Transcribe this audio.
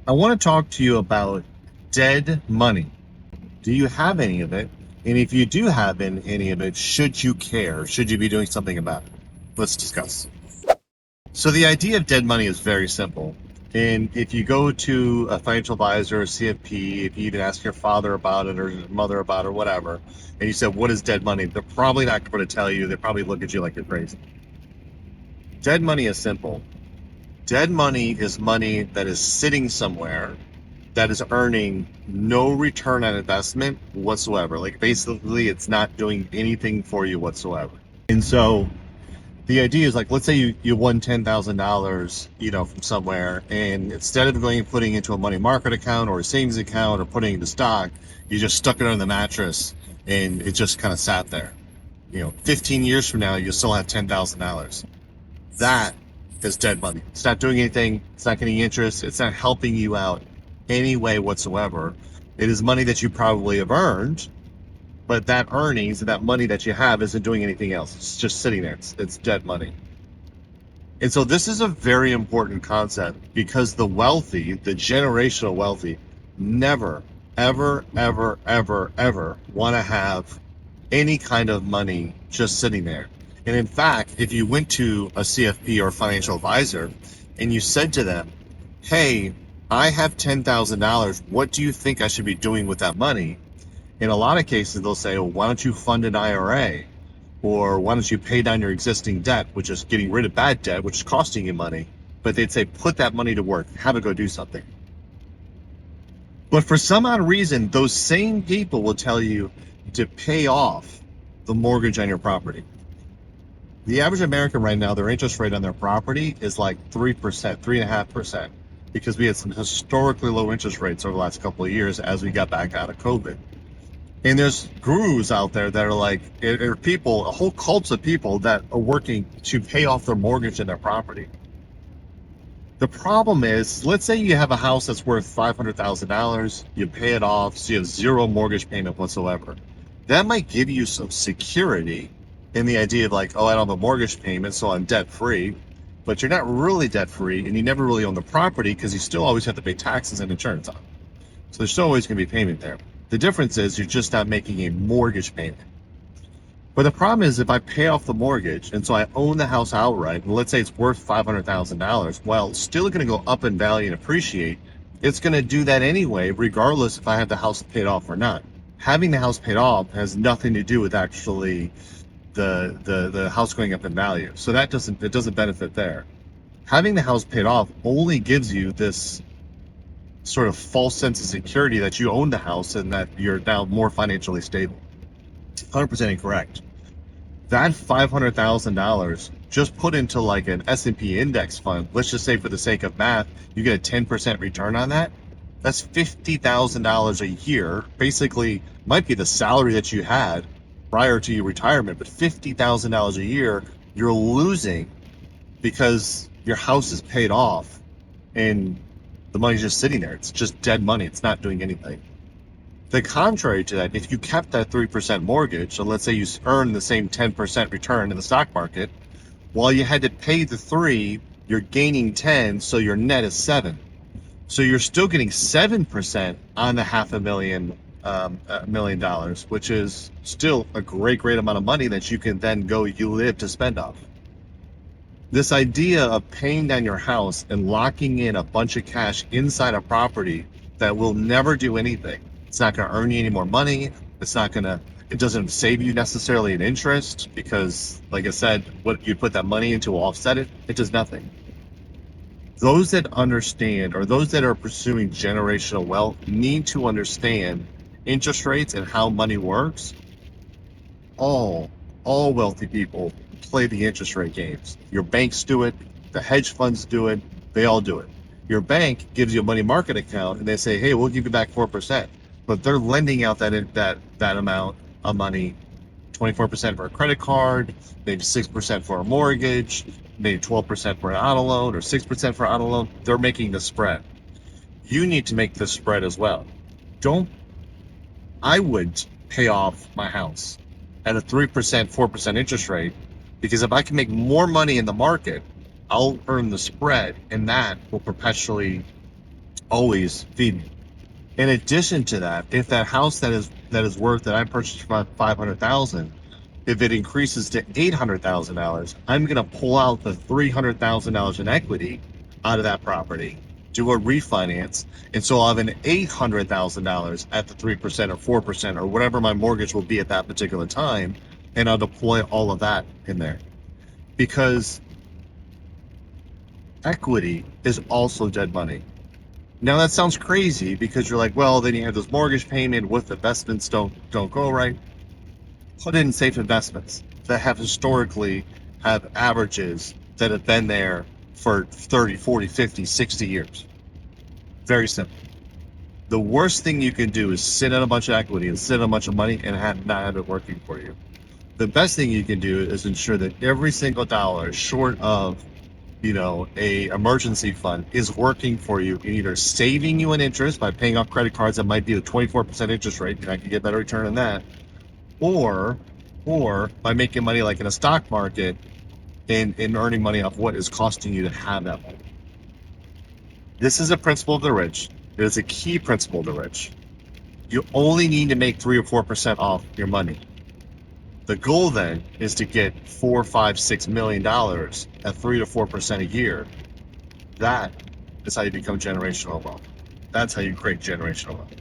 I want to talk to you about dead money. Do you have any of it? And if you do have any of it, should you care? Should you be doing something about it? Let's discuss. So the idea of dead money is very simple. And if you go to a financial advisor or CFP, if you even ask your father about it or your mother about it or whatever, and you said, what is dead money? They're probably not going to tell you. They probably look at you like you're crazy. Dead money is simple. Dead money is money that is sitting somewhere that is earning no return on investment whatsoever. Like basically, it's not doing anything for you whatsoever. And so the idea is like, let's say you won $10,000, from somewhere, and instead of going and putting into a money market account or a savings account or putting it into stock, you just stuck it on the mattress and it just kind of sat there. 15 years from now, you'll still have $10,000. That is dead money. It's not doing anything. It's not getting interest. It's not helping you out any way whatsoever. It is money that you probably have earned, but that earnings and that money that you have isn't doing anything else. It's just sitting there. It's dead money. And so this is a very important concept because the wealthy, the generational wealthy, never, ever, ever, ever, ever want to have any kind of money just sitting there. And in fact, if you went to a CFP or a financial advisor and you said to them, hey, I have $10,000. What do you think I should be doing with that money? In a lot of cases, they'll say, well, why don't you fund an IRA? Or why don't you pay down your existing debt, which is getting rid of bad debt, which is costing you money. But they'd say, put that money to work, have it go do something. But for some odd reason, those same people will tell you to pay off the mortgage on your property. The average American right now, their interest rate on their property is like 3%, 3.5%, because we had some historically low interest rates over the last couple of years as we got back out of COVID. And there's gurus out there that are like, there are people, a whole cults of people that are working to pay off their mortgage and their property. The problem is, let's say you have a house that's worth $500,000, you pay it off, so you have zero mortgage payment whatsoever. That might give you some security in the idea of like, oh, I don't have a mortgage payment, so I'm debt free. But you're not really debt free, and you never really own the property because you still always have to pay taxes and insurance on it. So there's still always going to be payment there. The difference is you're just not making a mortgage payment. But the problem is if I pay off the mortgage and so I own the house outright, and let's say it's worth $500,000, while it's still going to go up in value and appreciate, it's going to do that anyway, regardless if I have the house paid off or not. Having the house paid off has nothing to do with actually the house going up in value. So it doesn't benefit there. Having the house paid off only gives you this sort of false sense of security that you own the house and that you're now more financially stable. 100% incorrect. That $500,000 just put into like an S&P index fund, let's just say for the sake of math, you get a 10% return on that. That's $50,000 a year. Basically, might be the salary that you had prior to your retirement, but $50,000 a year you're losing because your house is paid off and the money's just sitting there. It's just dead money. It's not doing anything. The contrary to that, if you kept that 3% mortgage, so let's say you earn the same 10% return in the stock market, while you had to pay the 3, you're gaining 10, so your net is 7. So you're still getting 7% on the $500,000, which is still a great amount of money that you can then you live to spend off. This idea of paying down your house and locking in a bunch of cash inside a property that will never do anything. It's not going to earn you any more money. It doesn't save you necessarily an interest because, like I said, what you put that money into will offset it. It does nothing. Those that understand or those that are pursuing generational wealth need to understand interest rates and how money works. All wealthy people play the interest rate games. Your banks do it, the hedge funds do it, they all do it. Your bank gives you a money market account and they say, hey, we'll give you back 4%. But they're lending out that amount of money, 24% for a credit card, maybe 6% for a mortgage, maybe 12% for an auto loan or 6% for an auto loan. They're making the spread. You need to make the spread as well. I would pay off my house at a 3%, 4% interest rate, because if I can make more money in the market, I'll earn the spread, and that will perpetually always feed me. In addition to that, if that house that I purchased for $500,000, if it increases to $800,000, I'm going to pull out the $300,000 in equity out of that property, do a refinance, and so I'll have an $800,000 at the 3% or 4% or whatever my mortgage will be at that particular time, and I'll deploy all of that in there because equity is also dead money. Now that sounds crazy because you're like, well, then you have this mortgage payment. What if investments don't go right? Put in safe investments that have historically have averages that have been there for 30, 40, 50, 60 years. Very simple. The worst thing you can do is sit on a bunch of equity and sit on a bunch of money and not have it working for you. The best thing you can do is ensure that every single dollar short of a emergency fund is working for you in either saving you an interest by paying off credit cards that might be a 24% interest rate, and I can get better return on that, or by making money like in a stock market and earning money off what is costing you to have that money. This is a principle of the rich. It is a key principle of the rich. You only need to make 3 or 4% off your money. The goal then is to get $4, $5, $6 million at 3 to 4% a year. That is how you become generational wealth. That's how you create generational wealth.